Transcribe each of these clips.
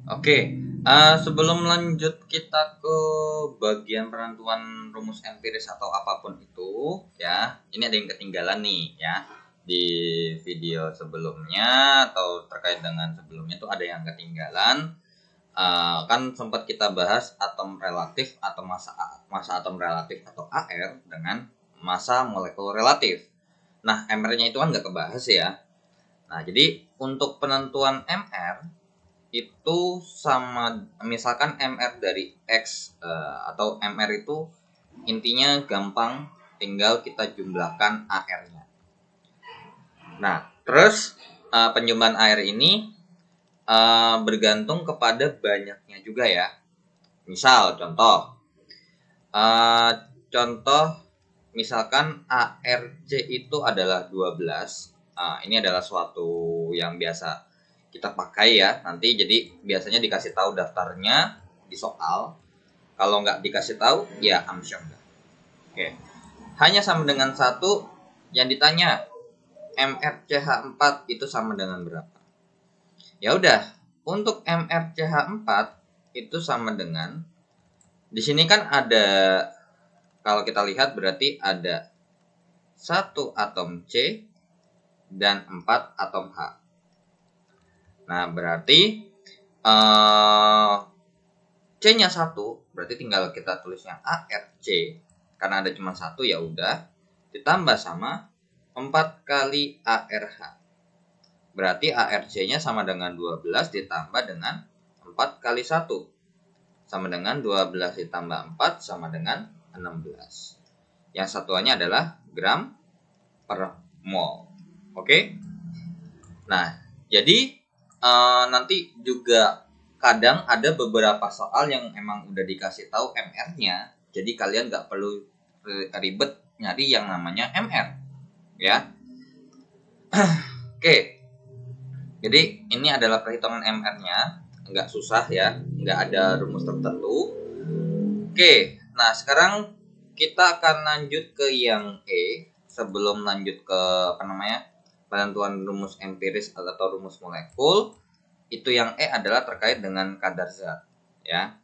Oke, sebelum lanjut kita ke bagian penentuan rumus empiris atau apapun itu, ya, ini ada yang ketinggalan nih, ya, di video sebelumnya atau terkait dengan sebelumnya itu ada yang ketinggalan. Kan sempat kita bahas atom relatif atau masa atom relatif atau AR dengan masa molekul relatif. Nah, MR-nya itu kan nggak kebahas ya. Nah, jadi untuk penentuan MR itu sama misalkan MR dari X atau MR itu intinya gampang, tinggal kita jumlahkan AR-nya. Nah, terus penjumlahan AR ini bergantung kepada banyaknya juga ya. Misal contoh misalkan ARC itu adalah 12. Ini adalah suatu yang biasa kita pakai ya nanti, jadi biasanya dikasih tahu daftarnya di soal. Kalau nggak dikasih tahu ya amsyong. Oke, hanya sama dengan satu. Yang ditanya MrCH4 itu sama dengan berapa, ya udah. Untuk MrCH4 itu sama dengan, di sini kan ada, kalau kita lihat berarti ada 1 atom C dan 4 atom H. Nah, berarti C-nya 1, berarti tinggal kita tulisnya ARC. Karena ada cuma 1 ya udah, ditambah sama 4 kali ARH. Berarti ARC-nya sama dengan 12 ditambah dengan 4 kali 1. Sama dengan 12 ditambah 4 sama dengan 16. Yang satuannya adalah gram per mol. Oke? Nah, jadi nanti juga kadang ada beberapa soal yang emang udah dikasih tahu MR-nya, jadi kalian nggak perlu ribet nyari yang namanya MR, ya. Oke, jadi ini adalah perhitungan MR-nya, nggak susah ya, nggak ada rumus tertentu. Oke, nah sekarang kita akan lanjut ke yang E sebelum lanjut ke penentuan rumus empiris atau rumus molekul. Itu yang E adalah terkait dengan kadar zat, ya.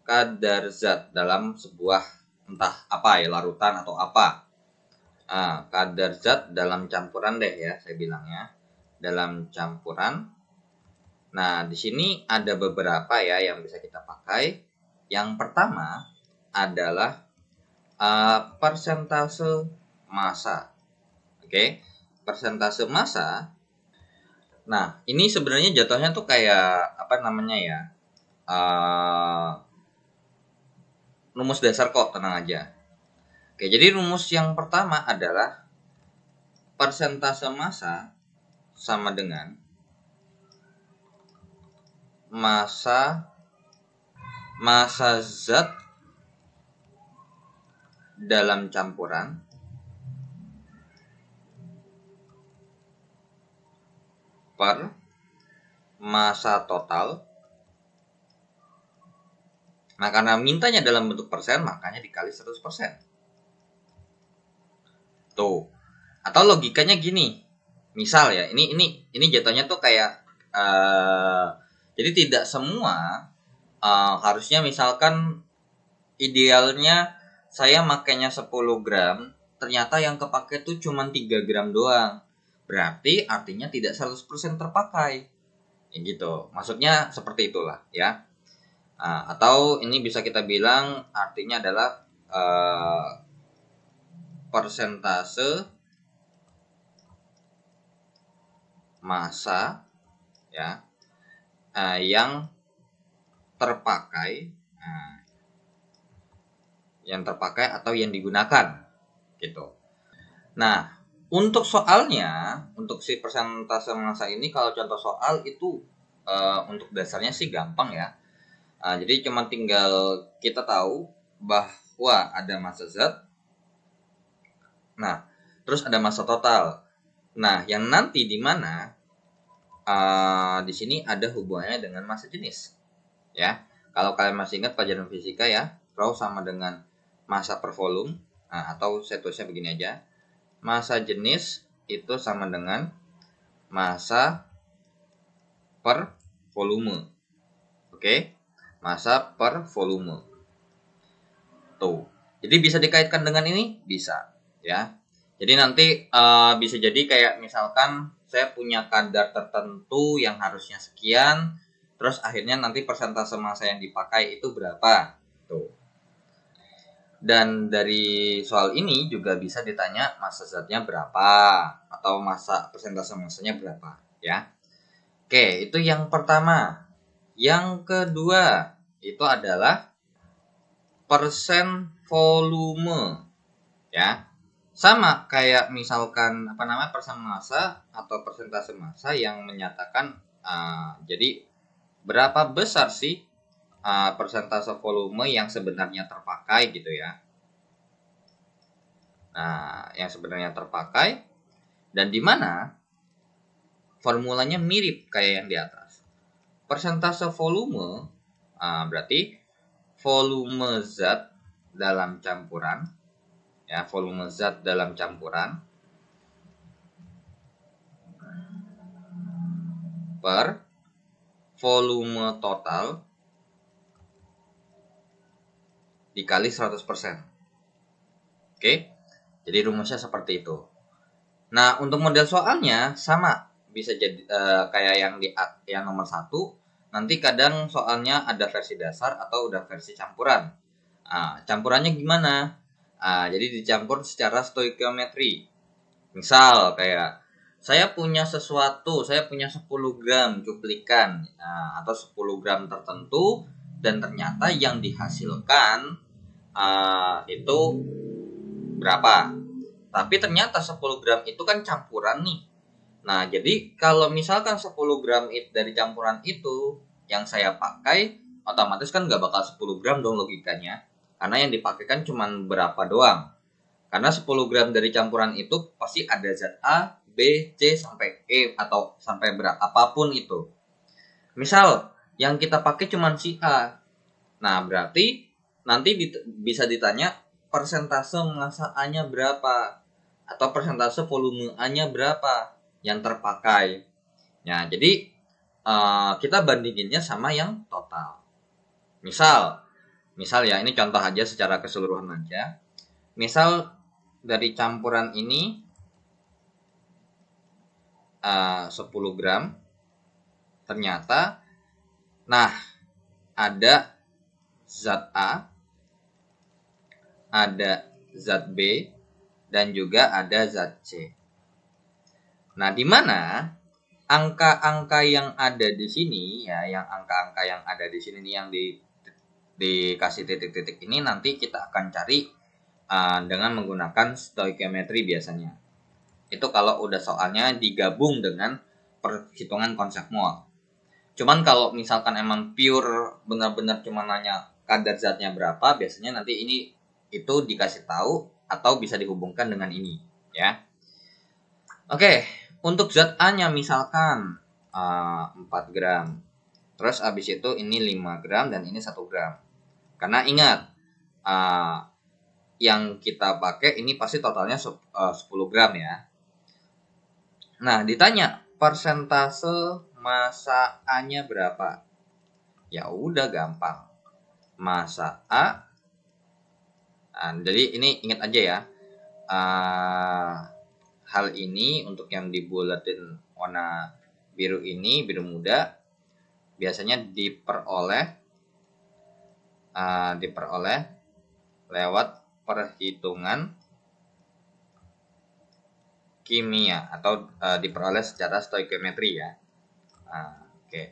Kadar zat dalam sebuah entah apa ya, larutan atau apa. Kadar zat dalam campuran deh ya, saya bilangnya dalam campuran. Nah, di sini ada beberapa ya yang bisa kita pakai. Yang pertama adalah persentase massa. Oke, persentase massa. Nah, ini sebenarnya jatuhnya tuh kayak apa namanya ya? Rumus dasar kok, tenang aja. Oke, jadi rumus yang pertama adalah persentase massa sama dengan massa zat dalam campuran per massa total. Nah, karena mintanya dalam bentuk persen, makanya dikali 100%. Tuh. Atau logikanya gini. Misal ya, ini jatuhnya tuh kayak jadi tidak semua harusnya misalkan idealnya saya makainya 10 gram, ternyata yang kepake tuh cuma 3 gram doang. Berarti artinya tidak 100% terpakai. Ya gitu. Maksudnya seperti itulah ya. Atau ini bisa kita bilang artinya adalah persentase massa ya yang terpakai atau yang digunakan gitu. Nah, untuk soalnya, untuk si persentase massa ini, kalau contoh soal itu untuk dasarnya sih gampang ya. Jadi cuma tinggal kita tahu bahwa ada massa zat. Nah, terus ada massa total. Nah, yang nanti di mana di sini ada hubungannya dengan massa jenis. Ya, kalau kalian masih ingat pelajaran fisika ya, rho sama dengan massa per volume. Atau saya tulisnya begini aja. Massa jenis itu sama dengan massa per volume. Oke, massa per volume. Tuh. Jadi bisa dikaitkan dengan ini? Bisa, ya. Jadi nanti bisa jadi kayak misalkan saya punya kadar tertentu yang harusnya sekian, terus akhirnya nanti persentase massa yang dipakai itu berapa. Tuh. Dan dari soal ini juga bisa ditanya massa zatnya berapa atau persentase massanya berapa, ya. Oke, itu yang pertama. Yang kedua itu adalah persen volume, ya. Sama kayak misalkan persen massa atau persentase massa yang menyatakan jadi berapa besar sih persentase volume yang sebenarnya terpakai gitu ya. Nah, yang sebenarnya terpakai dan di mana formulanya mirip kayak yang di atas. Persentase volume berarti volume zat dalam campuran, ya, volume zat dalam campuran per volume total dikali 100%. Oke, jadi rumusnya seperti itu. Nah, untuk model soalnya sama, bisa jadi kayak yang nomor 1. Nanti kadang soalnya ada versi dasar atau udah versi campuran. Campurannya gimana? Jadi dicampur secara stoikiometri. Misal kayak saya punya 10 gram cuplikan atau 10 gram tertentu, dan ternyata yang dihasilkan itu berapa. Tapi ternyata 10 gram itu kan campuran nih. Nah, jadi kalau misalkan 10 gram dari campuran itu yang saya pakai, otomatis kan nggak bakal 10 gram dong logikanya. Karena yang dipakai kan cuma berapa doang. Karena 10 gram dari campuran itu pasti ada zat A, B, C, sampai E, atau sampai apapun itu. Misal, yang kita pakai cuma si A. Nah, berarti nanti bisa ditanya persentase massa A-nya berapa. Atau persentase volume A-nya berapa yang terpakai. Nah, jadi kita bandinginnya sama yang total. Misal ya, ini contoh aja secara keseluruhan aja. Misal dari campuran ini 10 gram, ternyata ada zat A, ada zat B, dan juga ada zat C. Nah, di mana angka-angka yang ada di sini ya, yang angka-angka yang ada di sini nih yang dikasih titik-titik ini nanti kita akan cari dengan menggunakan stoikiometri biasanya. Itu kalau udah soalnya digabung dengan perhitungan konsep mol. Cuman kalau misalkan emang pure benar-benar cuma nanya kadar zatnya berapa, biasanya nanti itu dikasih tahu atau bisa dihubungkan dengan ini, ya. Oke, untuk zat A-nya misalkan 4 gram. Terus habis itu ini 5 gram dan ini 1 gram. Karena ingat, yang kita pakai ini pasti totalnya 10 gram ya. Nah, ditanya persentase massa A-nya berapa? Ya udah gampang. Massa A. Jadi ini ingat aja ya. Hal ini untuk yang dibulatin warna biru ini, biru muda, biasanya diperoleh lewat perhitungan kimia atau diperoleh secara stoikiometri ya. Oke.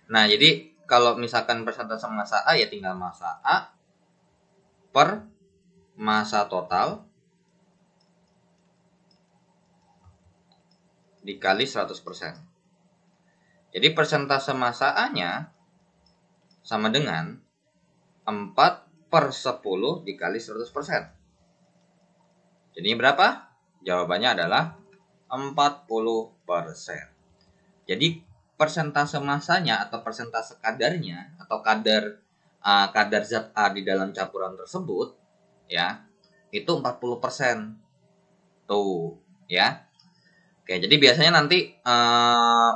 Nah, jadi kalau misalkan persentase massa A ya tinggal massa A per massa total dikali 100%. Jadi persentase massa A-nya sama dengan 4/10 dikali 100%. Jadi berapa? Jawabannya adalah 40%. Jadi persentase massanya atau persentase kadarnya atau kadar zat A di dalam campuran tersebut ya, itu 40%. Tuh, ya. Oke, jadi biasanya nanti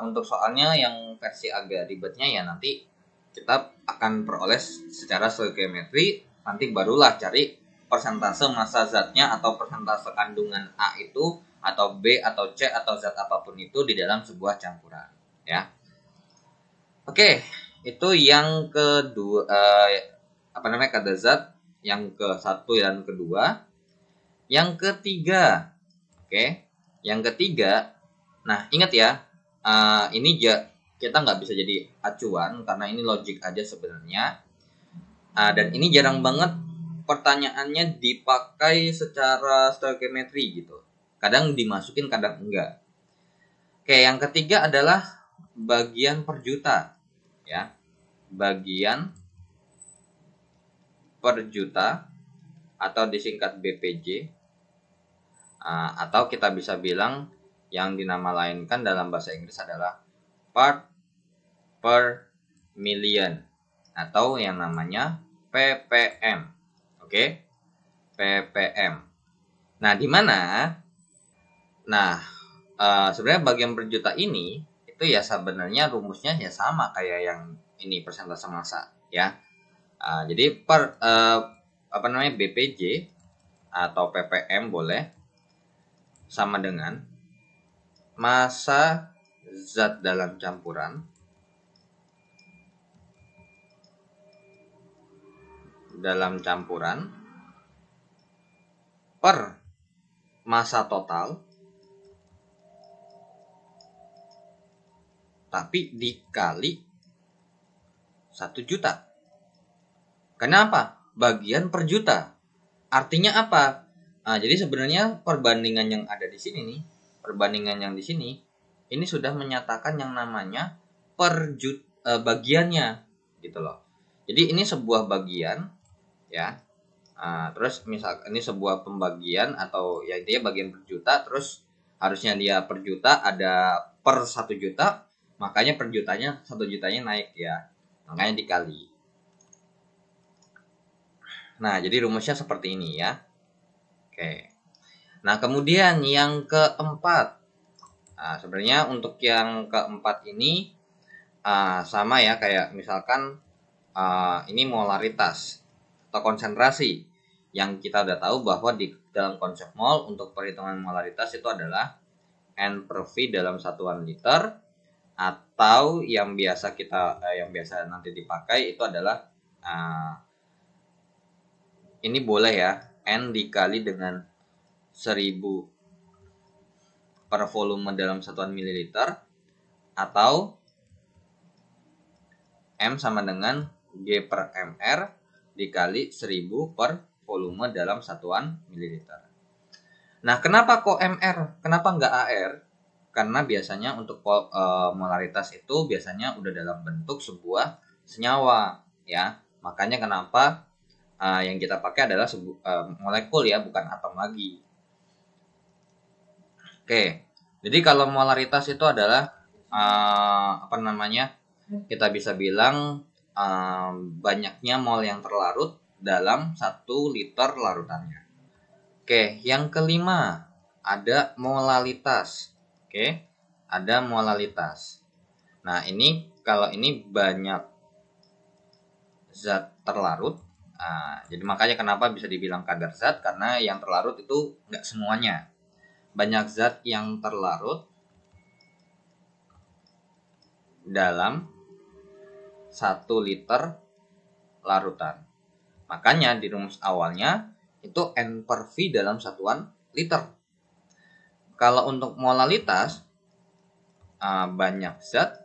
untuk soalnya yang versi agak ribetnya ya nanti kita akan peroleh secara stoichiometry, nanti barulah cari persentase massa zatnya atau persentase kandungan A itu atau B atau C atau zat apapun itu di dalam sebuah campuran, ya. Oke, itu yang kedua, kadar zat yang ke satu dan kedua. Yang ketiga, oke, yang ketiga, nah ingat ya, ini kita nggak bisa jadi acuan karena ini logik aja sebenarnya, dan ini jarang banget pertanyaannya dipakai secara stoichiometry gitu. Kadang dimasukin, kadang enggak. Oke, yang ketiga adalah bagian per juta, ya, bagian per juta atau disingkat BPJ, atau kita bisa bilang yang dinama lainkan dalam bahasa Inggris adalah part per million atau yang namanya ppm. Oke, ppm. Nah, di mana? Nah, sebenarnya bagian per juta ini itu ya sebenarnya rumusnya ya sama kayak yang ini, persentase massa, ya. Jadi BPJ atau ppm boleh sama dengan massa zat dalam campuran per massa total tapi dikali 1 juta. Kenapa? Bagian per juta. Artinya apa? Jadi sebenarnya perbandingan yang ada di sini nih, perbandingan yang di sini, ini sudah menyatakan yang namanya per bagiannya, gitu loh. Jadi ini sebuah bagian, ya. Terus misal ini sebuah pembagian atau ya dia bagian per juta, terus harusnya dia per juta ada per 1 juta, makanya per jutanya 1 jutanya naik ya, makanya dikali. Nah, jadi rumusnya seperti ini ya. Oke. Nah, kemudian yang keempat. Nah, sebenarnya untuk yang keempat ini sama ya, kayak misalkan ini molaritas atau konsentrasi. Yang kita udah tahu bahwa di dalam konsep mol untuk perhitungan molaritas itu adalah N per V dalam satuan liter, atau yang biasa nanti dipakai itu adalah ini boleh ya, N dikali dengan 1000 per volume dalam satuan mililiter, atau M sama dengan G per MR dikali 1000 per volume dalam satuan mililiter. Nah, kenapa kok MR? Kenapa nggak AR? Karena biasanya untuk molaritas itu biasanya udah dalam bentuk sebuah senyawa, ya. Makanya kenapa yang kita pakai adalah molekul ya, bukan atom lagi. Oke, jadi kalau molaritas itu adalah kita bisa bilang banyaknya mol yang terlarut dalam 1 liter larutannya. Oke, yang kelima ada molalitas. Oke, ada molalitas. Nah, ini kalau ini banyak zat terlarut. Jadi makanya kenapa bisa dibilang kadar zat, karena yang terlarut itu nggak semuanya. Banyak zat yang terlarut dalam 1 liter larutan. Makanya di rumus awalnya itu N per V dalam satuan liter. Kalau untuk molalitas, banyak zat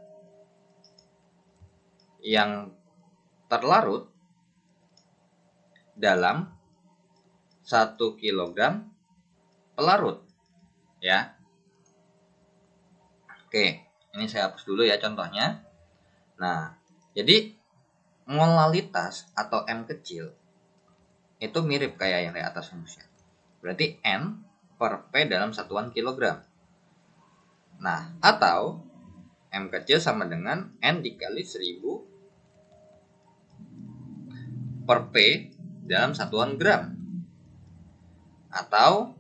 yang terlarut dalam 1 kg pelarut, ya. Oke, ini saya hapus dulu ya contohnya. Nah, jadi molalitas atau M kecil itu mirip kayak yang di atas rumusnya. Berarti N per P dalam satuan kilogram. Nah, atau M kecil sama dengan N dikali 1000 per P dalam satuan gram. Atau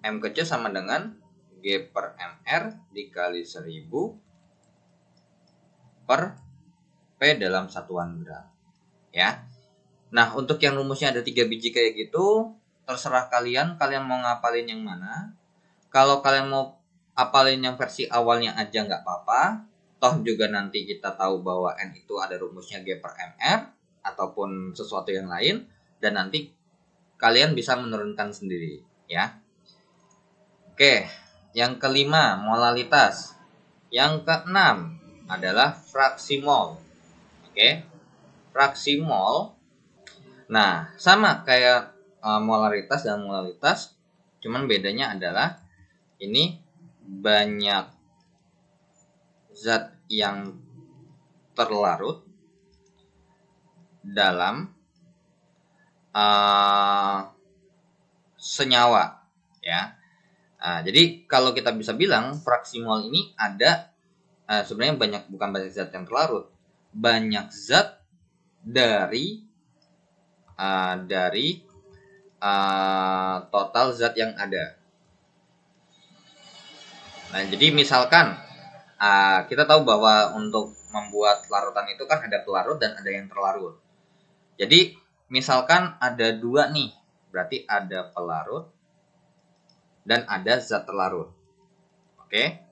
M kecil sama dengan G per MR dikali 1000 per P dalam satuan gram. Ya. Nah, untuk yang rumusnya ada 3 biji kayak gitu, terserah kalian mau ngapalin yang mana. Kalau kalian mau hafalin yang versi awalnya aja nggak apa-apa. Toh juga nanti kita tahu bahwa N itu ada rumusnya G per MR ataupun sesuatu yang lain, dan nanti kalian bisa menurunkan sendiri, ya. Oke, yang kelima molalitas. Yang keenam adalah fraksi mol. Oke. Fraksi mol. Nah, sama kayak molaritas dan molalitas, cuman bedanya adalah ini banyak zat yang terlarut dalam senyawa, ya. Jadi kalau kita bisa bilang fraksi mol ini ada sebenarnya bukan banyak zat yang terlarut, banyak zat dari total zat yang ada. Nah, jadi misalkan kita tahu bahwa untuk membuat larutan itu kan ada pelarut dan ada yang terlarut. Jadi misalkan ada 2 nih, berarti ada pelarut dan ada zat terlarut. Oke.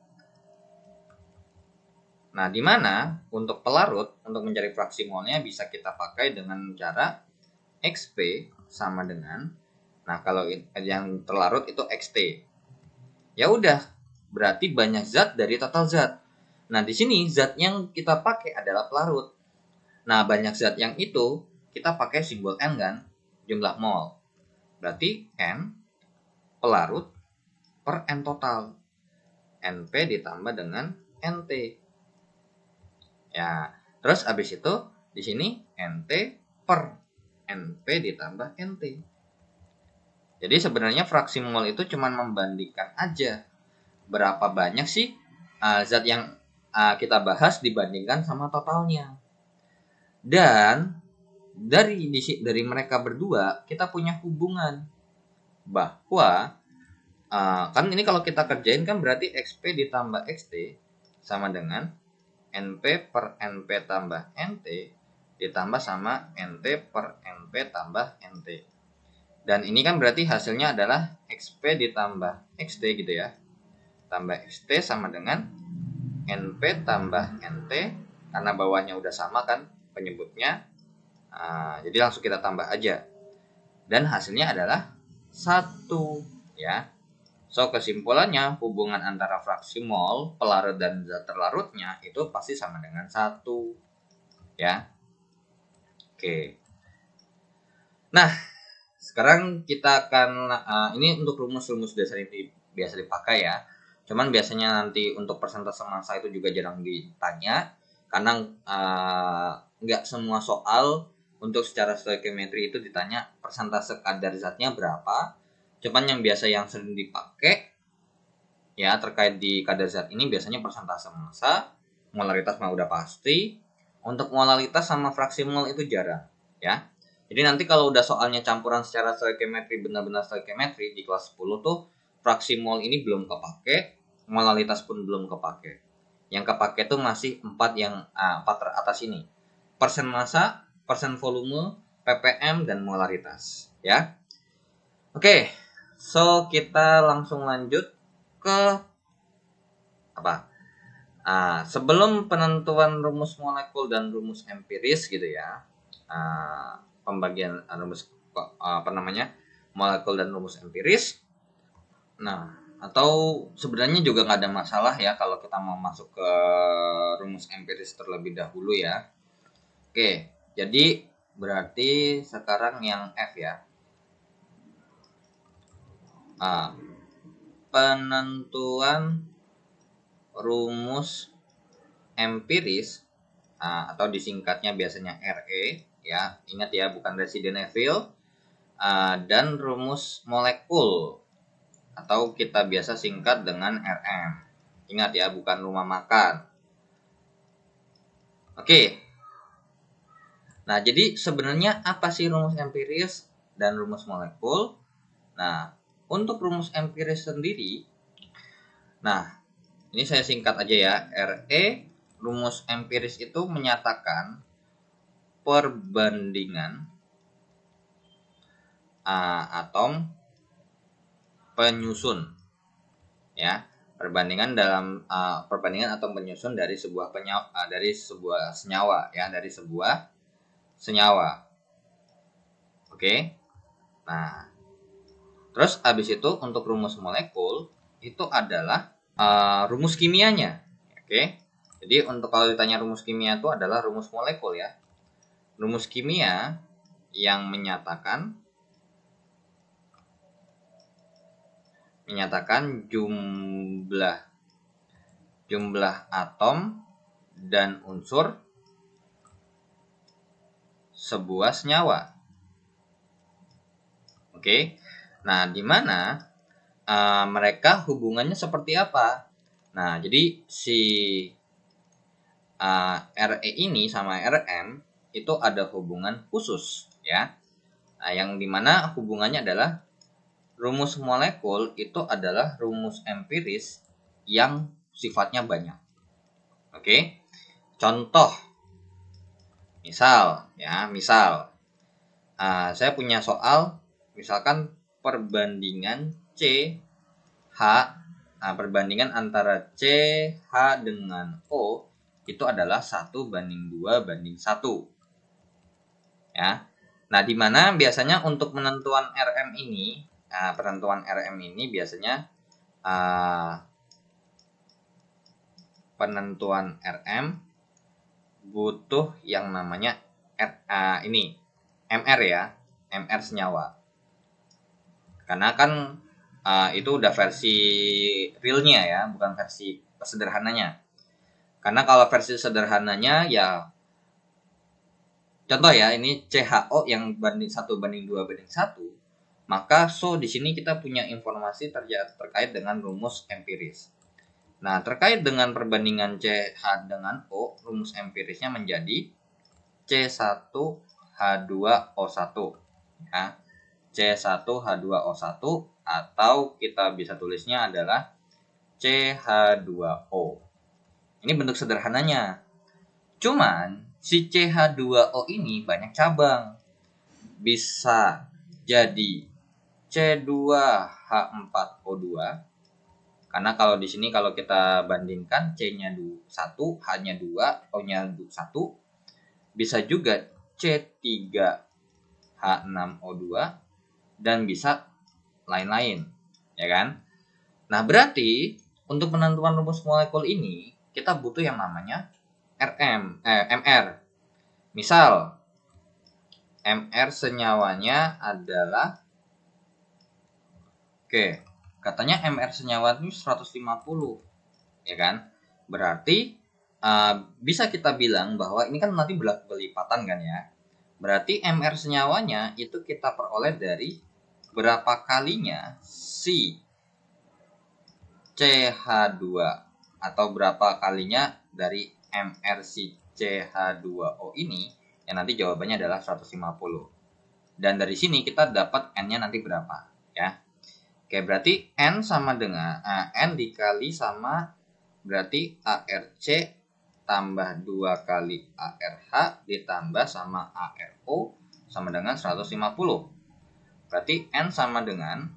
Nah, di mana untuk pelarut, untuk mencari fraksi molnya bisa kita pakai dengan cara XP sama dengan, nah kalau yang terlarut itu XT. Ya udah, berarti banyak zat dari total zat. Nah, di sini zat yang kita pakai adalah pelarut. Nah, banyak zat yang itu kita pakai simbol N kan, jumlah mol. Berarti N pelarut per N total. NP ditambah dengan NT. Ya, terus habis itu di sini NT per NP ditambah NT. Jadi sebenarnya fraksi mol itu cuma membandingkan aja berapa banyak sih zat yang kita bahas dibandingkan sama totalnya. Dan dari mereka berdua kita punya hubungan bahwa kan ini kalau kita kerjain kan berarti XP ditambah XT sama dengan NP per NP tambah NT ditambah sama NT per NP tambah NT. Dan ini kan berarti hasilnya adalah XP ditambah XT gitu ya. Tambah XT sama dengan NP tambah NT, karena bawahnya udah sama kan penyebutnya. Jadi langsung kita tambah aja. Dan hasilnya adalah 1 ya. So, kesimpulannya hubungan antara fraksi mol, pelarut dan zat terlarutnya itu pasti sama dengan 1 ya. Oke. Nah, sekarang kita akan ini untuk rumus-rumus dasar ini biasa dipakai ya. Cuman biasanya nanti untuk persentase massa itu juga jarang ditanya karena nggak semua soal untuk secara stoichiometry itu ditanya persentase kadar zatnya berapa. Cuman yang biasa yang sering dipakai ya terkait di kadar zat ini biasanya persentase massa, molaritas mah udah pasti. Untuk molaritas sama fraksi mol itu jarang ya. Jadi nanti kalau udah soalnya campuran secara stoichiometry, benar-benar stoichiometry di kelas 10 tuh fraksi mol ini belum kepake, molaritas pun belum kepake. Yang kepake tuh masih 4 teratas ini. Persen massa, persen volume, ppm dan molaritas ya. Oke. So kita langsung lanjut ke apa? Sebelum penentuan rumus molekul dan rumus empiris gitu ya, pembagian rumus molekul dan rumus empiris. Nah, atau sebenarnya juga nggak ada masalah ya kalau kita mau masuk ke rumus empiris terlebih dahulu ya. Oke, jadi berarti sekarang yang F ya. Penentuan rumus empiris atau disingkatnya biasanya RE ya, ingat ya bukan Resident Evil, dan rumus molekul atau kita biasa singkat dengan RM, ingat ya bukan rumah makan. Oke. Nah, jadi sebenarnya apa sih rumus empiris dan rumus molekul? Nah, untuk rumus empiris sendiri Nah, ini saya singkat aja ya. RE, rumus empiris itu menyatakan perbandingan atom penyusun, ya. Perbandingan atom penyusun dari sebuah senyawa, ya, dari sebuah senyawa. Oke. Nah, terus habis itu untuk rumus molekul itu adalah rumus kimianya. Oke. Jadi untuk kalau ditanya rumus kimia itu adalah rumus molekul, ya. Rumus kimia yang menyatakan jumlah atom dan unsur sebuah senyawa. Oke. Nah, di mana mereka hubungannya seperti apa? Nah, jadi si RE ini sama RM itu ada hubungan khusus, ya. Nah, yang dimana hubungannya adalah rumus molekul itu adalah rumus empiris yang sifatnya banyak. Oke. Contoh, misal saya punya soal, misalkan perbandingan CH, perbandingan antara CH dengan O itu adalah 1:2:1. Ya. Nah, di mana biasanya untuk penentuan RM ini, biasanya penentuan RM butuh yang namanya MR, ya, MR senyawa. Karena kan itu udah versi realnya, ya, bukan versi sederhananya. Karena kalau versi sederhananya, ya, contoh ya, ini CHO yang 1:2:1, maka di sini kita punya informasi terkait dengan rumus empiris. Nah, terkait dengan perbandingan CH dengan O, rumus empirisnya menjadi C1H2O1, ya. C1H2O1, atau kita bisa tulisnya adalah CH2O. Ini bentuk sederhananya. Cuman si CH2O ini banyak cabang. Bisa jadi C2H4O2. Karena kalau di sini kalau kita bandingkan C-nya 1, H-nya 2, O-nya 1, bisa juga C3H6O2 dan bisa lain-lain, ya kan? Nah, berarti untuk penentuan rumus molekul ini kita butuh yang namanya MR. Misal MR senyawanya adalah, katanya MR senyawa itu 150, ya kan? Berarti bisa kita bilang bahwa ini kan nanti berlipatan kan, ya. Berarti MR senyawanya itu kita peroleh dari berapa kalinya si CH2 atau berapa kalinya dari MR si CH2O ini, yang nanti jawabannya adalah 150. Dan dari sini kita dapat N-nya nanti berapa, ya. Oke, berarti N sama dengan N dikali sama berarti ARC tambah 2 kali ARH ditambah sama ARO sama dengan 150. Berarti N sama dengan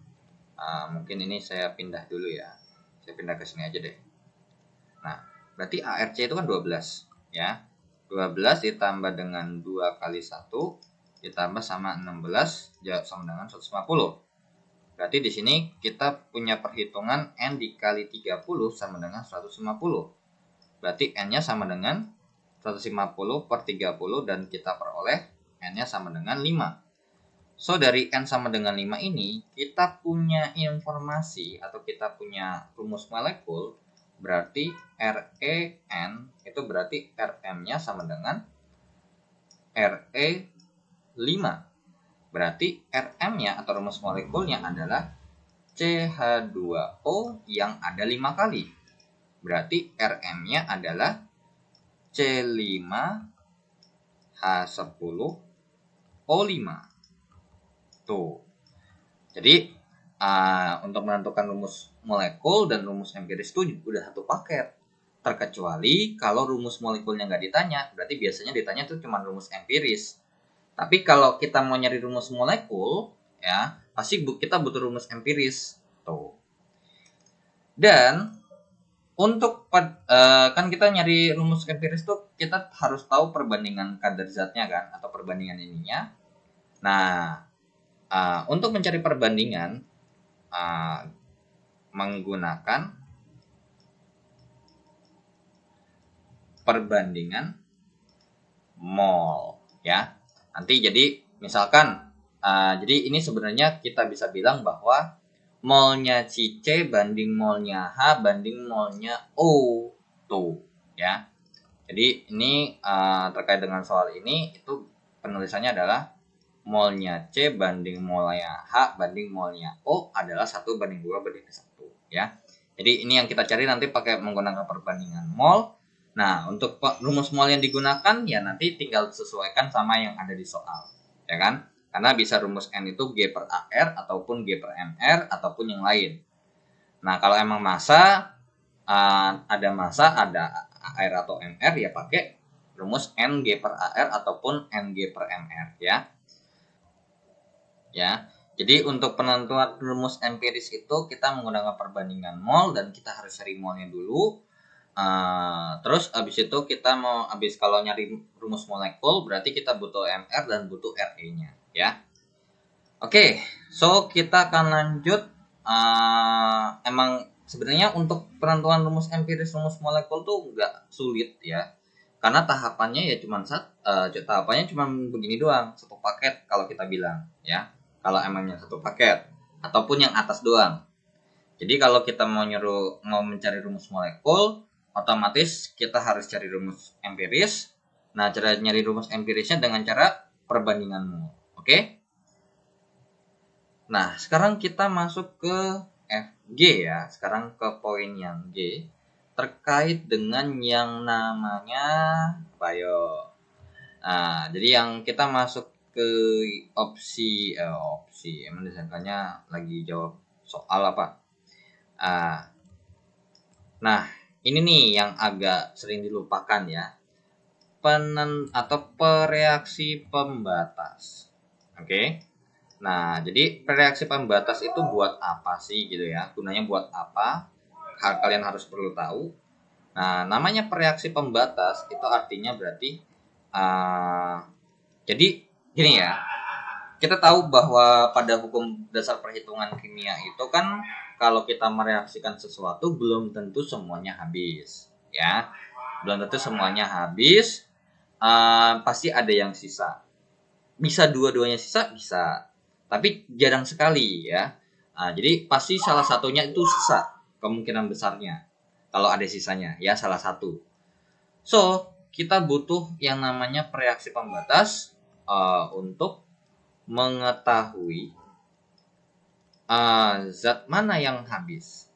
mungkin ini saya pindah dulu, ya. Saya pindah ke sini aja deh. Nah, berarti ARC itu kan 12, ya. 12 ditambah dengan 2 kali 1 ditambah sama 16 sama dengan 150. Berarti di sini kita punya perhitungan N dikali 30 sama dengan 150. Berarti N-nya sama dengan 150 per 30 dan kita peroleh N-nya sama dengan 5. So, dari N sama dengan 5 ini, kita punya informasi atau kita punya rumus molekul, berarti ReN itu berarti Rm-nya sama dengan Re5. Berarti Rm-nya atau rumus molekulnya adalah CH2O yang ada 5 kali. Berarti Rm-nya adalah C5H10O5. Tuh. Jadi untuk menentukan rumus molekul dan rumus empiris itu udah satu paket. Terkecuali kalau rumus molekulnya nggak ditanya, berarti biasanya ditanya tuh cuma rumus empiris. Tapi kalau kita mau nyari rumus molekul, ya pasti kita butuh rumus empiris tuh. Dan untuk kan kita nyari rumus empiris tuh kita harus tahu perbandingan kadar zatnya kan, atau perbandingan ininya. Nah, untuk mencari perbandingan menggunakan perbandingan mol ya. Nanti jadi misalkan jadi ini sebenarnya kita bisa bilang bahwa molnya si C banding molnya H banding molnya O tuh ya. Jadi ini terkait dengan soal ini itu penulisannya adalah molnya C banding molnya H banding molnya O adalah 1 banding 2 banding 1 ya. Jadi ini yang kita cari nanti pakai menggunakan perbandingan mol. Nah, untuk rumus mol yang digunakan ya nanti tinggal sesuaikan sama yang ada di soal, ya kan? Karena bisa rumus N itu G per AR ataupun G per MR ataupun yang lain. Nah, kalau emang massa, ada massa, ada AR atau MR ya pakai rumus N G per AR ataupun N G per MR ya. Ya. Jadi untuk penentuan rumus empiris itu kita menggunakan perbandingan mol dan kita harus cari molnya dulu. Terus abis itu kita kalau nyari rumus molekul berarti kita butuh MR dan butuh RE-nya ya. Oke, so kita akan lanjut. Emang sebenarnya untuk penentuan rumus empiris rumus molekul tuh nggak sulit ya, karena tahapannya ya tahapannya cuma begini doang, satu paket kalau kita bilang ya, kalau emangnya satu paket ataupun yang atas doang. Jadi kalau kita mau mencari rumus molekul, otomatis kita harus cari rumus empiris. Nah, cara nyari rumus empirisnya dengan cara perbandingan mol. Oke? Nah, sekarang kita masuk ke FG ya. Sekarang ke poin yang G. Terkait dengan yang namanya bio. Nah, jadi yang kita masuk ke opsi. Emang disangkanya lagi jawab soal apa? Nah, ini nih yang agak sering dilupakan ya. Pereaksi pembatas. Oke. Nah, jadi pereaksi pembatas itu buat apa sih gitu ya? Gunanya buat apa? Kalian harus perlu tahu. Nah, namanya pereaksi pembatas itu artinya berarti jadi gini ya. Kita tahu bahwa pada hukum dasar perhitungan kimia itu kan kalau kita mereaksikan sesuatu belum tentu semuanya habis, ya. Belum tentu semuanya habis, pasti ada yang sisa. Bisa dua-duanya sisa, bisa. Tapi jarang sekali ya. Jadi pasti salah satunya itu sisa, kemungkinan besarnya. Kalau ada sisanya, ya salah satu. So, kita butuh yang namanya pereaksi pembatas untuk mengetahui zat mana yang habis,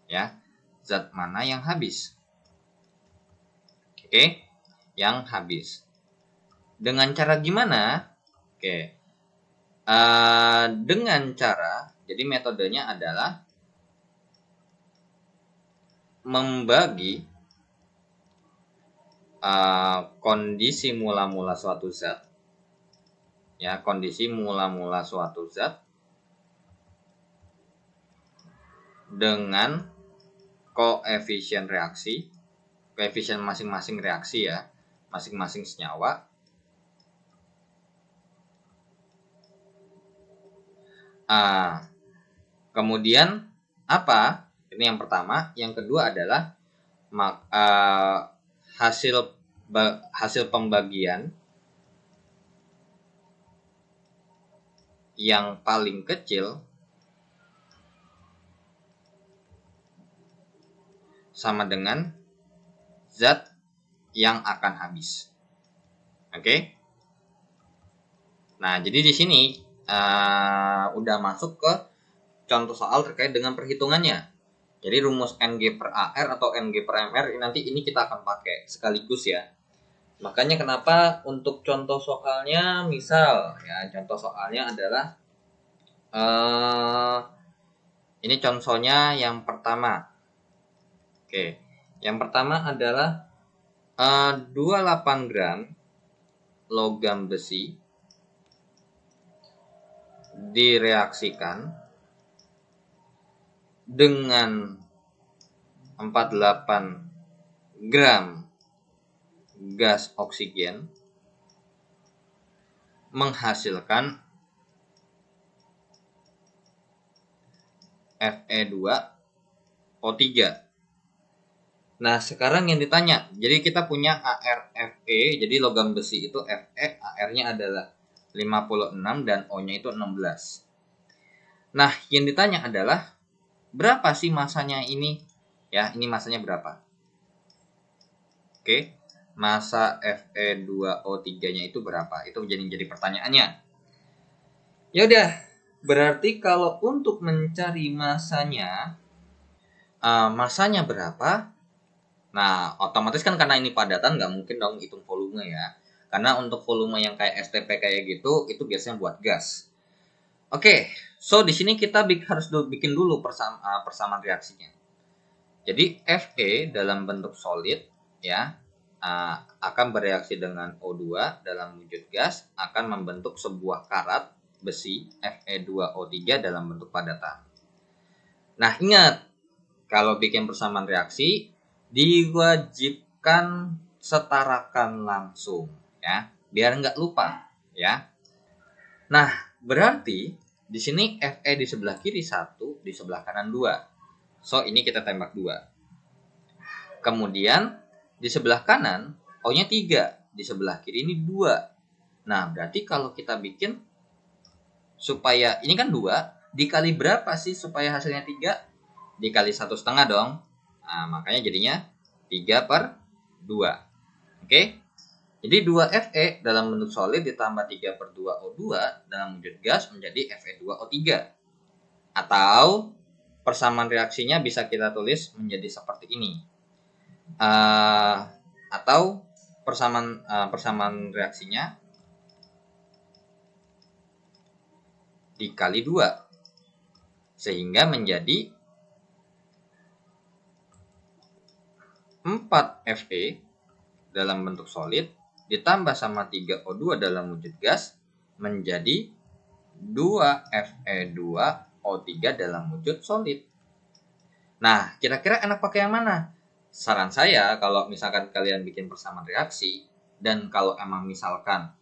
ya, zat mana yang habis. Oke, yang habis. Dengan cara gimana? Oke, dengan cara, jadi metodenya adalah membagi kondisi mula-mula suatu zat. Ya, kondisi mula-mula suatu zat dengan koefisien reaksi, koefisien masing-masing reaksi ya, masing-masing senyawa. Kemudian apa? Ini yang pertama. Yang kedua adalah hasil pembagian yang paling kecil sama dengan zat yang akan habis. Oke? Nah, jadi di sini udah masuk ke contoh soal terkait dengan perhitungannya. Jadi rumus Ng per AR atau Ng per MR nanti ini kita akan pakai sekaligus ya. Makanya kenapa untuk contoh soalnya, misal ya, contoh soalnya adalah Ini contohnya yang pertama. Oke, yang pertama adalah 28 gram logam besi direaksikan dengan 48 gram gas oksigen menghasilkan Fe2O3. Nah, sekarang yang ditanya, jadi kita punya ArFe, jadi logam besi itu Fe, AR-nya adalah 56 dan O-nya itu 16. Nah, yang ditanya adalah berapa sih masanya ini? Ya, ini masanya berapa? Oke, masa Fe2O3-nya itu berapa? Itu jadi pertanyaannya. Ya udah, berarti kalau untuk mencari masanya, masanya berapa? Nah, otomatis kan karena ini padatan nggak mungkin dong hitung volume ya. Karena untuk volume yang kayak STP kayak gitu, itu biasanya buat gas. Oke, so di sini kita harus bikin dulu persamaan reaksinya. Jadi Fe dalam bentuk solid ya akan bereaksi dengan O2 dalam wujud gas akan membentuk sebuah karat besi Fe2O3 dalam bentuk padatan. Nah, ingat kalau bikin persamaan reaksi diwajibkan setarakan langsung ya, biar nggak lupa ya. Nah, berarti di sini Fe di sebelah kiri 1, di sebelah kanan 2. So, ini kita tembak 2. Kemudian di sebelah kanan O-nya 3, di sebelah kiri ini 2. Nah, berarti kalau kita bikin supaya ini kan 2, dikali berapa sih supaya hasilnya 3? Dikali 1,5 dong. Nah, makanya jadinya 3/2. Oke? Jadi 2Fe dalam bentuk solid ditambah 3/2O2 dalam wujud gas menjadi Fe2O3. Atau persamaan reaksinya bisa kita tulis menjadi seperti ini. Atau persamaan reaksinya dikali 2 sehingga menjadi 4Fe dalam bentuk solid ditambah sama 3O2 dalam wujud gas menjadi 2Fe2O3 dalam wujud solid. Nah, kira-kira enak pakai yang mana? Saran saya kalau misalkan kalian bikin persamaan reaksi dan kalau emang misalkan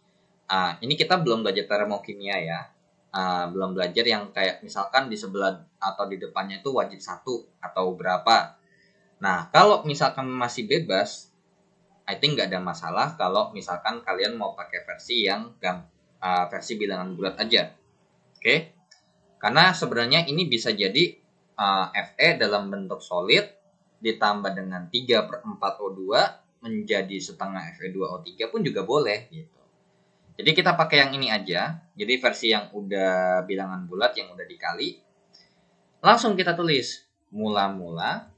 ini kita belum belajar termokimia ya, belum belajar yang kayak misalkan di sebelah atau di depannya itu wajib 1 atau berapa. Nah, kalau misalkan masih bebas, I think nggak ada masalah kalau misalkan kalian mau pakai versi yang versi bilangan bulat aja. Oke? Karena sebenarnya ini bisa jadi Fe dalam bentuk solid ditambah dengan 3/4O2 menjadi setengah Fe2O3 pun juga boleh gitu. Jadi kita pakai yang ini aja. Jadi versi yang udah bilangan bulat yang udah dikali. Langsung kita tulis mula-mula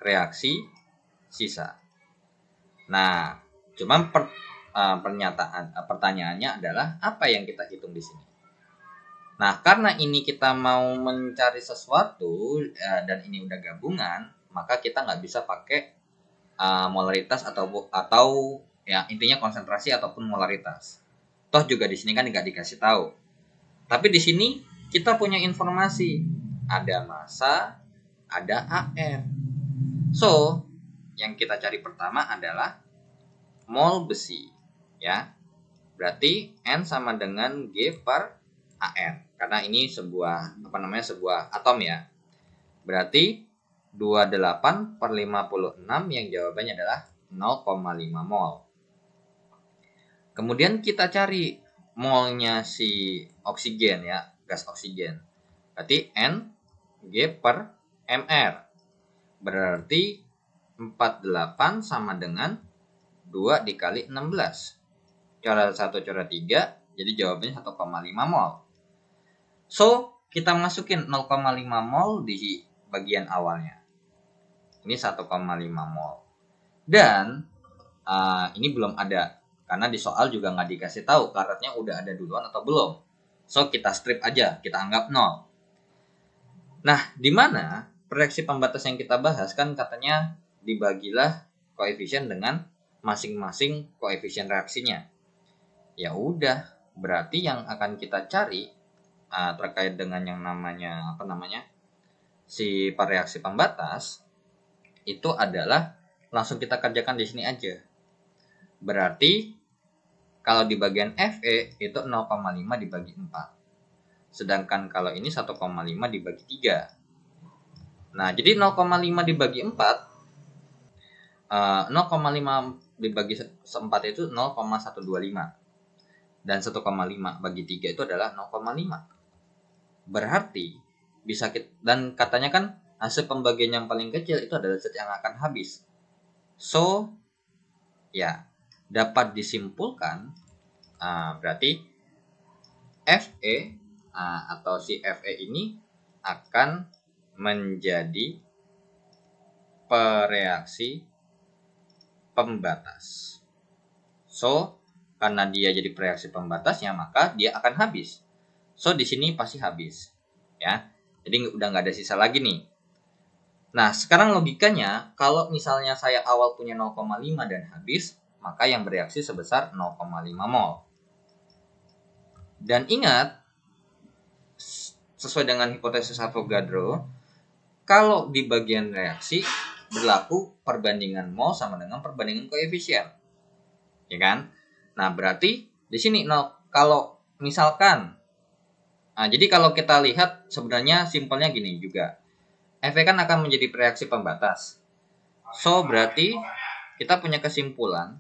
reaksi sisa. Nah, cuman pertanyaannya adalah apa yang kita hitung di sini. Nah, karena ini kita mau mencari sesuatu dan ini udah gabungan, maka kita nggak bisa pakai molaritas atau ya intinya konsentrasi ataupun molaritas. Toh juga di sini kan nggak dikasih tahu. Tapi di sini kita punya informasi, ada massa, ada AR. So, yang kita cari pertama adalah mol besi, ya. Berarti N sama dengan G/AR. Karena ini sebuah sebuah atom ya. Berarti 28/56 yang jawabannya adalah 0,5 mol. Kemudian kita cari molnya si oksigen ya, gas oksigen. Berarti N G/mR. Berarti 48 sama dengan 2 dikali 16. Coret 1 coret 3, jadi jawabannya 1,5 mol. So, kita masukin 0,5 mol di bagian awalnya. Ini 1,5 mol. Dan ini belum ada, karena di soal juga nggak dikasih tahu karatnya udah ada duluan atau belum. So kita strip aja, kita anggap 0. Nah, di mana reaksi pembatas yang kita bahas kan katanya dibagilah koefisien dengan masing-masing koefisien reaksinya. Ya udah, berarti yang akan kita cari terkait dengan yang namanya si reaksi pembatas itu adalah langsung kita kerjakan di sini aja. Berarti kalau di bagian Fe itu 0,5 dibagi 4. Sedangkan kalau ini 1,5 dibagi 3. Nah, jadi 0,5 dibagi 4, 0,5 dibagi 4 itu 0,125. Dan 1,5 bagi 3 itu adalah 0,5. Berarti bisa kita, dan katanya kan hasil pembagian yang paling kecil itu adalah zat yang akan habis. So, ya, dapat disimpulkan berarti Fe atau si Fe ini akan menjadi pereaksi pembatas. So, karena dia jadi pereaksi pembatasnya, maka dia akan habis. So, di sini pasti habis. Ya, jadi udah nggak ada sisa lagi nih. Nah, sekarang logikanya, kalau misalnya saya awal punya 0,5 dan habis, maka yang bereaksi sebesar 0,5 mol. Dan ingat, sesuai dengan hipotesis Avogadro, kalau di bagian reaksi berlaku perbandingan mol sama dengan perbandingan koefisien. Ya kan? Nah, berarti di sini kalau misalkan jadi kalau kita lihat sebenarnya simpelnya gini juga. Fe kan akan menjadi reaksi pembatas. So, berarti kita punya kesimpulan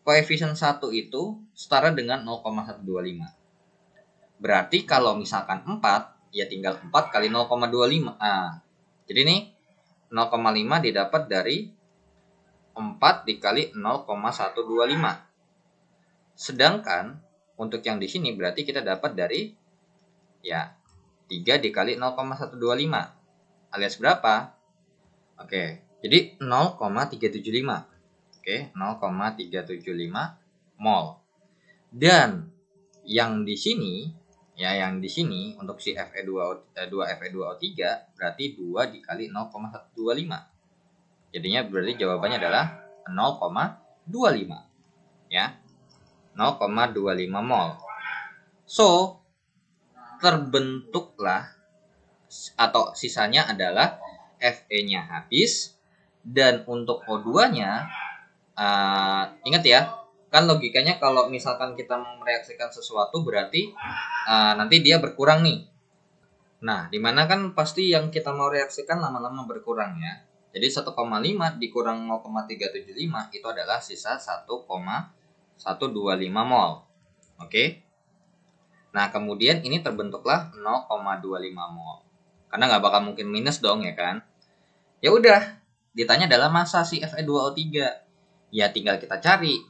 koefisien 1 itu setara dengan 0,125. Berarti kalau misalkan 4, ya tinggal 4 kali 0,25. Jadi nih 0,5 didapat dari 4 dikali 0,125. Sedangkan untuk yang di sini berarti kita dapat dari 3 dikali 0,125 alias berapa? Oke, jadi 0,375. Oke, 0,375 mol. Dan yang di sini untuk si Fe2O3 berarti 2 dikali 0,125. Jadinya berarti jawabannya adalah 0,25. Ya. 0,25 mol. So, terbentuklah atau sisanya adalah Fe-nya habis, dan untuk O2-nya ingat ya, kan logikanya kalau misalkan kita mereaksikan sesuatu berarti nanti dia berkurang nih. Nah, dimana kan pasti yang kita mau reaksikan lama-lama berkurang ya. Jadi 1,5 dikurang 0,375 itu adalah sisa 1,125 mol. Oke. Nah, kemudian ini terbentuklah 0,25 mol. Karena nggak bakal mungkin minus dong ya kan. Ya udah, ditanya adalah massa si Fe2O3. Ya tinggal kita cari.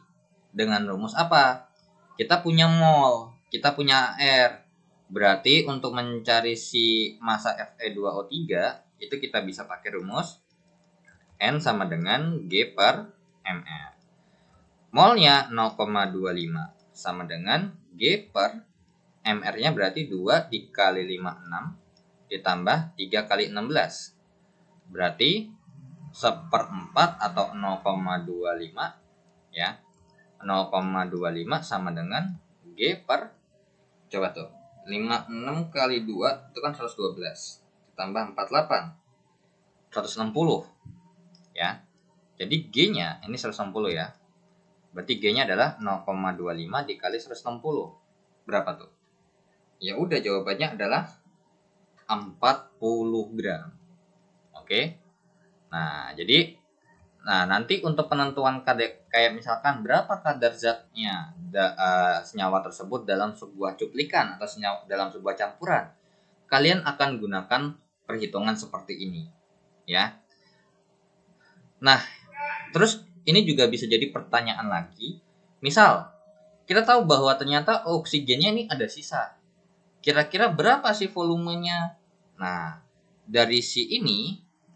Dengan rumus apa? Kita punya mol, kita punya R. Berarti untuk mencari si massa Fe2O3 itu kita bisa pakai rumus N sama dengan G per Mr. Molnya 0,25 sama dengan G per Mr-nya berarti 2 dikali 56 ditambah 3 kali 16. Berarti 1/4 atau 0,25 ya. 0,25 sama dengan G per, coba tuh, 56 kali 2 itu kan 112 ditambah 48 160 ya. Jadi G-nya ini 160 ya. Berarti G-nya adalah 0,25 dikali 160. Berapa tuh? Ya udah, jawabannya adalah 40 gram. Oke. Nah, jadi nanti untuk penentuan kayak misalkan berapa kadar zatnya senyawa tersebut dalam sebuah cuplikan atau dalam sebuah campuran, kalian akan gunakan perhitungan seperti ini ya. Nah, terus ini juga bisa jadi pertanyaan lagi. Misal kita tahu bahwa ternyata oksigennya ini ada sisa. Kira-kira berapa sih volumenya? Nah, dari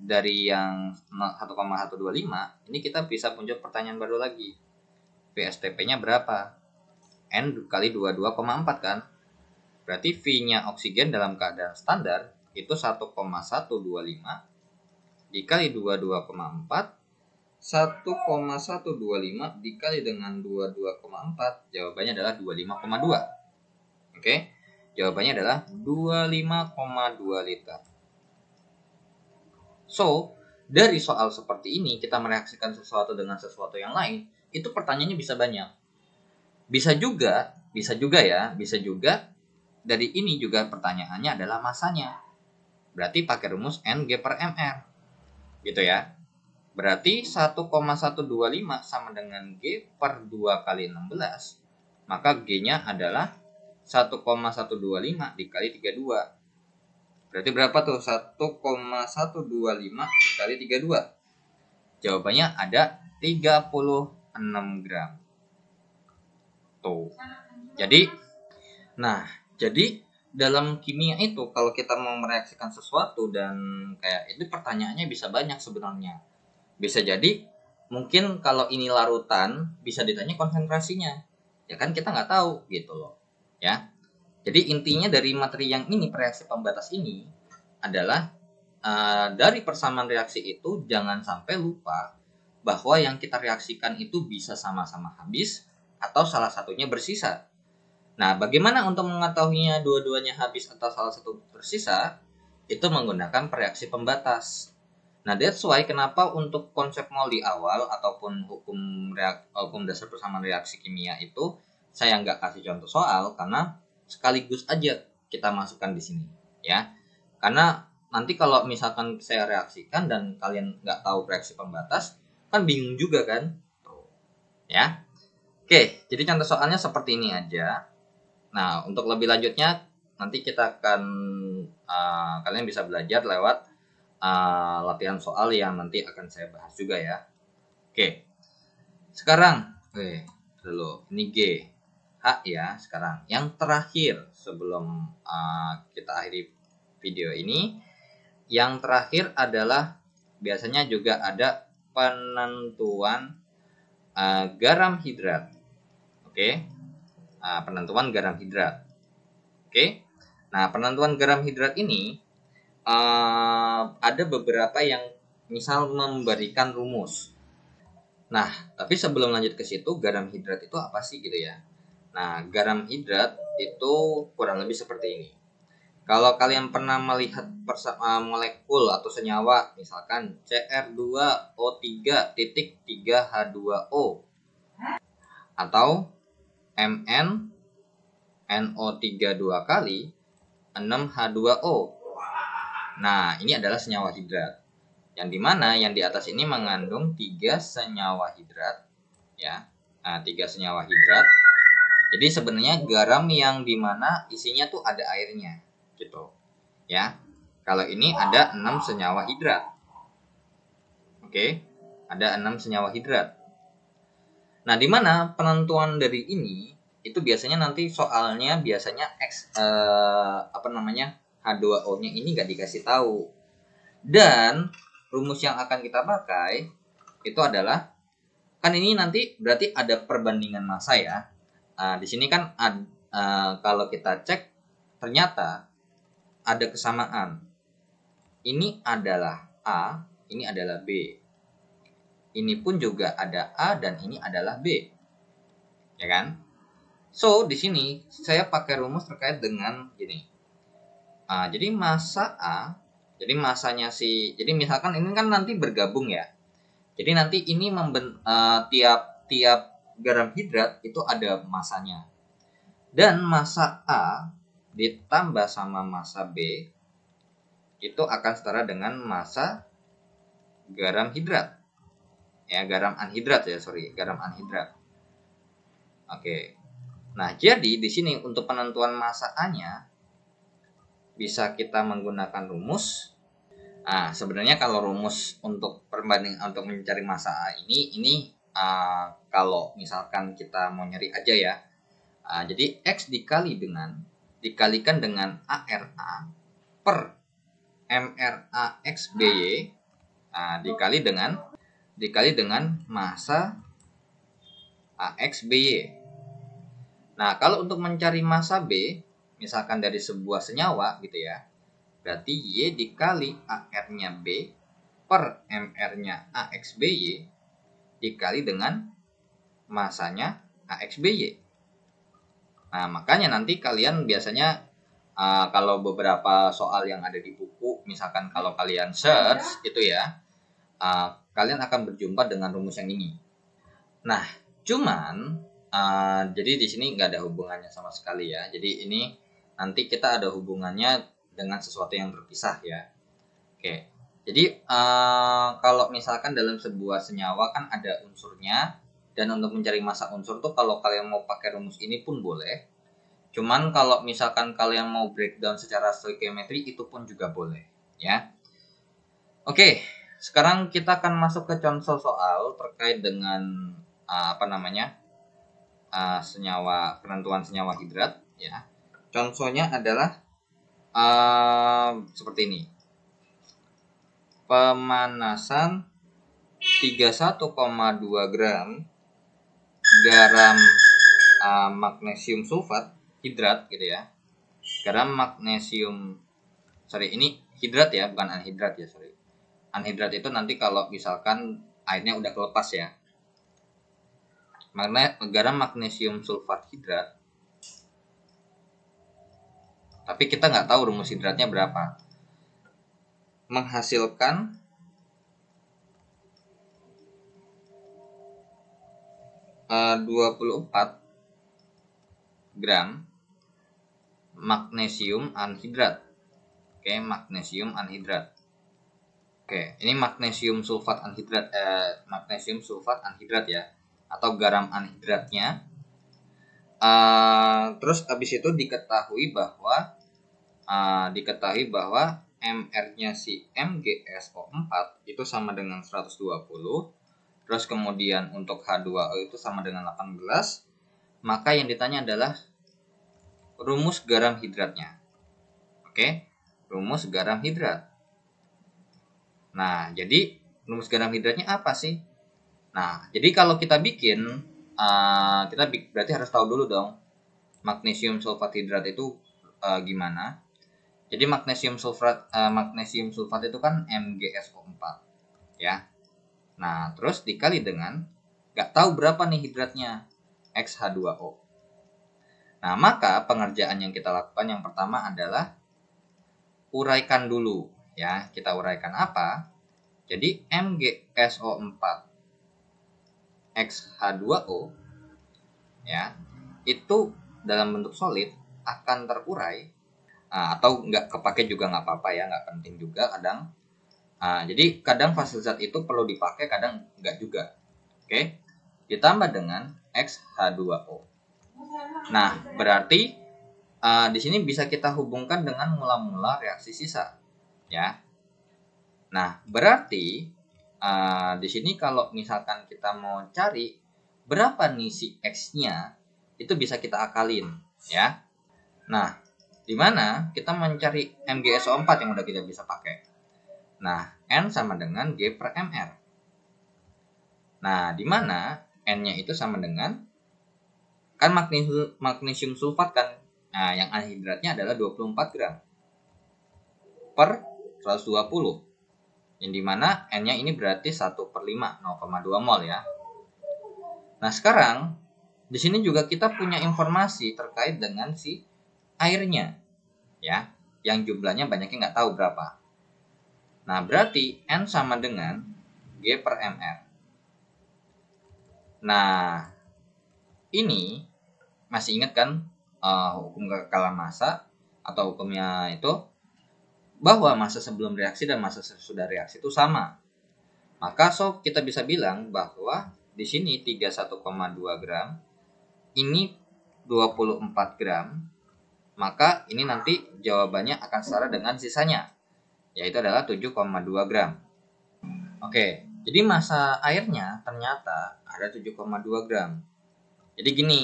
dari yang 1,125 ini kita bisa muncul pertanyaan baru lagi. VSTP-nya berapa? N kali 22,4 kan? Berarti V-nya oksigen dalam keadaan standar itu 1,125 dikali 22,4, 1,125 dikali dengan 22,4, jawabannya adalah 25,2. Oke, jawabannya adalah 25,2 liter. So, dari soal seperti ini kita mereaksikan sesuatu dengan sesuatu yang lain, itu pertanyaannya bisa banyak. Bisa juga dari ini juga pertanyaannya adalah masanya. Berarti pakai rumus Ng per mR. Gitu ya. Berarti 1,125 sama dengan G per 2 kali 16. Maka G-nya adalah 1,125 dikali 32. Berarti berapa tuh? 1,125 dikali 32. Jawabannya ada 36 gram. Tuh. Jadi dalam kimia itu kalau kita mau mereaksikan sesuatu dan kayak itu pertanyaannya bisa banyak sebenarnya. Bisa jadi mungkin kalau ini larutan bisa ditanya konsentrasinya. Ya kan kita nggak tahu gitu loh. Ya. Jadi intinya dari materi yang ini, reaksi pembatas ini adalah dari persamaan reaksi itu jangan sampai lupa bahwa yang kita reaksikan itu bisa sama-sama habis atau salah satunya bersisa. Nah, bagaimana untuk mengetahuinya dua-duanya habis atau salah satu bersisa? Itu menggunakan reaksi pembatas. Nah, that's why kenapa untuk konsep mol di awal ataupun hukum dasar persamaan reaksi kimia itu saya nggak kasih contoh soal karena sekaligus aja kita masukkan di sini, ya. Karena nanti kalau misalkan saya reaksikan dan kalian nggak tahu reaksi pembatas, kan bingung juga kan, ya. Oke, jadi contoh soalnya seperti ini aja. Nah, untuk lebih lanjutnya nanti kita akan kalian bisa belajar lewat latihan soal yang nanti akan saya bahas juga ya. Oke, sekarang dulu ini G. H ya sekarang. Yang terakhir sebelum kita akhiri video ini, yang terakhir adalah biasanya juga ada penentuan garam hidrat. Oke. Penentuan garam hidrat. Oke. Nah, penentuan garam hidrat ini ada beberapa yang misal memberikan rumus. Nah, tapi sebelum lanjut ke situ, garam hidrat itu apa sih gitu ya? Nah, garam hidrat itu kurang lebih seperti ini. Kalau kalian pernah melihat molekul atau senyawa, misalkan Cr2O3.3H2O atau MnNO3 2 kali 6H2O. Nah, ini adalah senyawa hidrat. Yang dimana yang di atas ini mengandung 3 senyawa hidrat, ya. Nah, 3 senyawa hidrat. Jadi sebenarnya garam yang dimana isinya tuh ada airnya, gitu, ya. Kalau ini ada 6 senyawa hidrat. Oke, ada 6 senyawa hidrat. Nah, dimana penentuan dari ini itu biasanya nanti soalnya biasanya H2O-nya ini nggak dikasih tahu. Dan rumus yang akan kita pakai itu adalah kan ini nanti berarti ada perbandingan massa ya. Di sini kan kalau kita cek ternyata ada kesamaan. Ini adalah A, ini adalah B. Ini pun juga ada A dan ini adalah B. Ya kan? So, di sini saya pakai rumus terkait dengan gini. Jadi massa A, jadi massanya jadi misalkan ini kan nanti bergabung ya. Jadi nanti ini tiap garam hidrat itu ada massanya. Dan massa A ditambah sama massa B itu akan setara dengan massa garam hidrat. Ya, garam anhidrat. Oke. Nah, jadi di sini untuk penentuan massa A-nya bisa kita menggunakan rumus. Sebenarnya kalau rumus untuk untuk mencari massa A ini kalau misalkan kita mau nyari aja ya. Jadi X dikalikan dengan ARA per MRA XBY dikali dengan massa AXBY. Nah, kalau untuk mencari massa B, misalkan dari sebuah senyawa gitu ya, berarti Y dikali AR-nya B per MR-nya AXBY dikali dengan masanya AXBY. Nah, makanya nanti kalian biasanya kalau beberapa soal yang ada di buku, misalkan kalau kalian search itu ya, kalian akan berjumpa dengan rumus yang ini. Nah, cuman jadi di sini nggak ada hubungannya sama sekali ya. Jadi ini nanti kita ada hubungannya dengan sesuatu yang terpisah ya. Oke. Jadi kalau misalkan dalam sebuah senyawa kan ada unsurnya, dan untuk mencari massa unsur tuh kalau kalian mau pakai rumus ini pun boleh. Cuman kalau misalkan kalian mau breakdown secara stoichiometry itu pun juga boleh ya. Oke, sekarang kita akan masuk ke contoh soal terkait dengan senyawa, penentuan senyawa hidrat ya. Contohnya adalah seperti ini. Pemanasan 31,2 gram garam magnesium sulfat hidrat gitu ya. Garam magnesium, ini hidrat ya, bukan anhidrat ya, Anhidrat itu nanti kalau misalkan airnya udah kelepas ya. Garam magnesium sulfat hidrat. Tapi kita nggak tahu rumus hidratnya berapa. Menghasilkan 24 gram magnesium anhidrat. Oke, magnesium anhidrat. Oke, ini magnesium sulfat anhidrat, ya, atau garam anhidratnya. Terus habis itu diketahui bahwa MR-nya si MgSO4 itu sama dengan 120. Terus kemudian untuk H2O itu sama dengan 18. Maka yang ditanya adalah rumus garam hidratnya. Oke, rumus garam hidrat. Nah, jadi rumus garam hidratnya apa sih? Nah, jadi kalau kita bikin, kita berarti harus tahu dulu dong magnesium sulfat hidrat itu gimana. Jadi magnesium sulfat itu kan MgSO4 ya. Nah, terus dikali dengan nggak tahu berapa nih hidratnya, XH2O. Nah, maka pengerjaan yang kita lakukan yang pertama adalah uraikan dulu ya. Kita uraikan apa? Jadi MgSO4 XH2O ya, itu dalam bentuk solid akan terurai, atau nggak kepake juga nggak apa-apa ya, nggak penting juga kadang. Jadi kadang fase zat itu perlu dipakai, kadang nggak juga. Oke, ditambah dengan XH2O. Nah, berarti di sini bisa kita hubungkan dengan mula-mula reaksi sisa, ya. Nah, berarti di sini kalau misalkan kita mau cari berapa nih si X-nya, itu bisa kita akalin, ya. Nah, di mana kita mencari MgSO4 yang udah kita bisa pakai. Nah, N sama dengan G per MR. Nah, di mana N-nya itu sama dengan, kan magnesium sulfat kan, nah yang anhidratnya adalah 24 gram per 120. Yang dimana N-nya ini berarti 1/5, 0,2 mol ya. Nah, sekarang di sini juga kita punya informasi terkait dengan si airnya, ya, yang jumlahnya banyaknya nggak tahu berapa. Nah, berarti N sama dengan G per MR. Nah, ini masih ingat kan hukum kekekalan massa atau hukumnya itu, bahwa massa sebelum reaksi dan massa sesudah reaksi itu sama. Maka kita bisa bilang bahwa di sini 31,2 gram, ini 24 gram, maka ini nanti jawabannya akan setara dengan sisanya, yaitu adalah 7,2 gram. Oke, jadi massa airnya ternyata ada 7,2 gram. Jadi gini,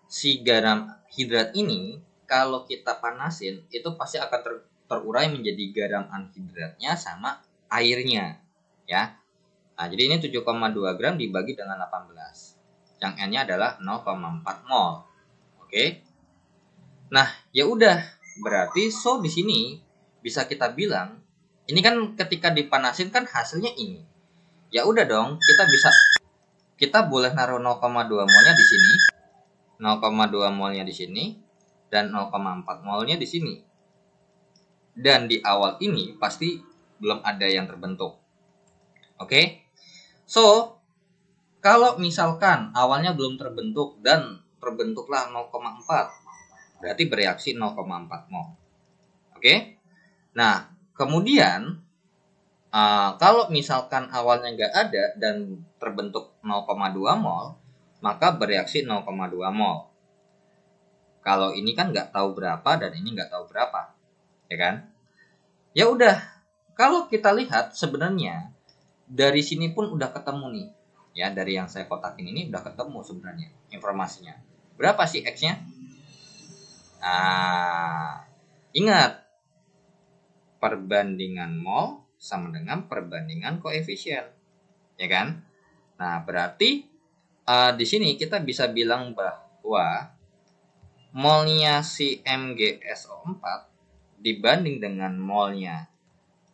si garam hidrat ini kalau kita panasin itu pasti akan terurai menjadi garam anhidratnya sama airnya, ya. Nah, jadi ini 7,2 gram dibagi dengan 18. Yang N-nya adalah 0,4 mol. Oke. Nah, ya udah, berarti di sini bisa kita bilang ini kan ketika dipanasin kan hasilnya ini. Ya udah dong, kita boleh naruh 0,2 molnya di sini, 0,2 molnya di sini, dan 0,4 molnya di sini. Dan di awal ini pasti belum ada yang terbentuk. Oke? So, kalau misalkan awalnya belum terbentuk dan terbentuklah 0,4, berarti bereaksi 0,4 mol. Oke? Nah, kemudian kalau misalkan awalnya nggak ada dan terbentuk 0,2 mol, maka bereaksi 0,2 mol. Kalau ini kan nggak tahu berapa dan ini nggak tahu berapa, ya kan? Ya udah, kalau kita lihat sebenarnya dari sini pun udah ketemu nih, ya dari yang saya kotakin ini udah ketemu sebenarnya informasinya. Berapa sih X-nya? Ingat, perbandingan mol sama dengan perbandingan koefisien, ya kan? Nah, berarti di sini kita bisa bilang bahwa molnya si MgSO4 dibanding dengan molnya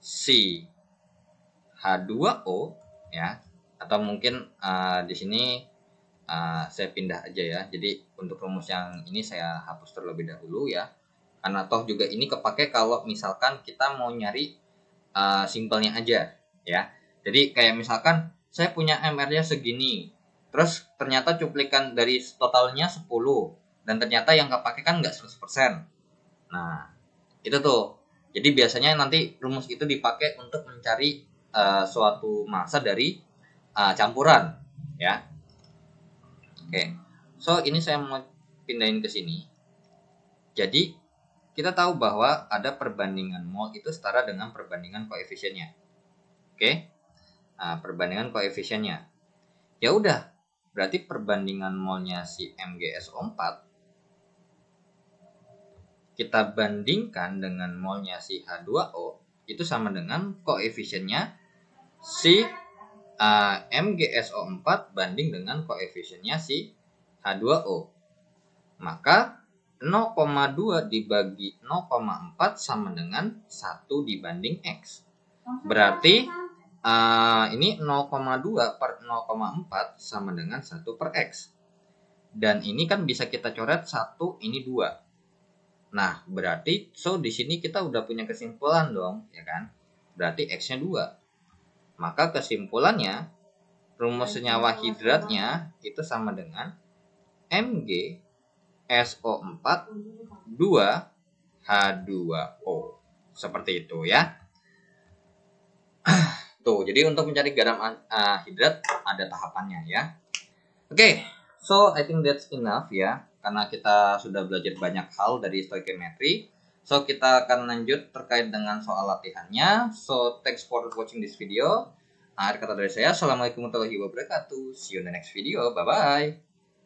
si H2O, ya, atau mungkin di sini saya pindah aja ya. Jadi untuk rumus yang ini saya hapus terlebih dahulu ya. Karena toh juga ini kepake kalau misalkan kita mau nyari simpelnya aja ya. Jadi kayak misalkan saya punya MR-nya segini, terus ternyata cuplikan dari totalnya 10 dan ternyata yang kepake kan nggak 100%. Nah, itu tuh. Jadi biasanya nanti rumus itu dipakai untuk mencari suatu massa dari campuran ya. Oke. So, ini saya mau pindahin ke sini. Jadi kita tahu bahwa ada perbandingan mol itu setara dengan perbandingan koefisiennya. Oke? Nah, perbandingan koefisiennya. Ya udah, berarti perbandingan molnya si MgSO4 kita bandingkan dengan molnya si H2O itu sama dengan koefisiennya si MgSO4 banding dengan koefisiennya si H2O. Maka 0,2 dibagi 0,4 sama dengan 1 dibanding X. Berarti ini 0,2 per 0,4 sama dengan 1 per X. Dan ini kan bisa kita coret 1, ini 2. Nah, berarti di sini kita udah punya kesimpulan dong, ya kan? Berarti X-nya 2. Maka kesimpulannya, rumus senyawa hidratnya itu sama dengan Mg SO4 2H2O. Seperti itu ya. Tuh, jadi untuk mencari garam hidrat ada tahapannya ya. Oke, so I think that's enough ya. Karena kita sudah belajar banyak hal dari stoichiometry. So kita akan lanjut terkait dengan soal latihannya. So thanks for watching this video. Akhir kata dari saya, assalamualaikum warahmatullahi wabarakatuh. See you in the next video. Bye bye.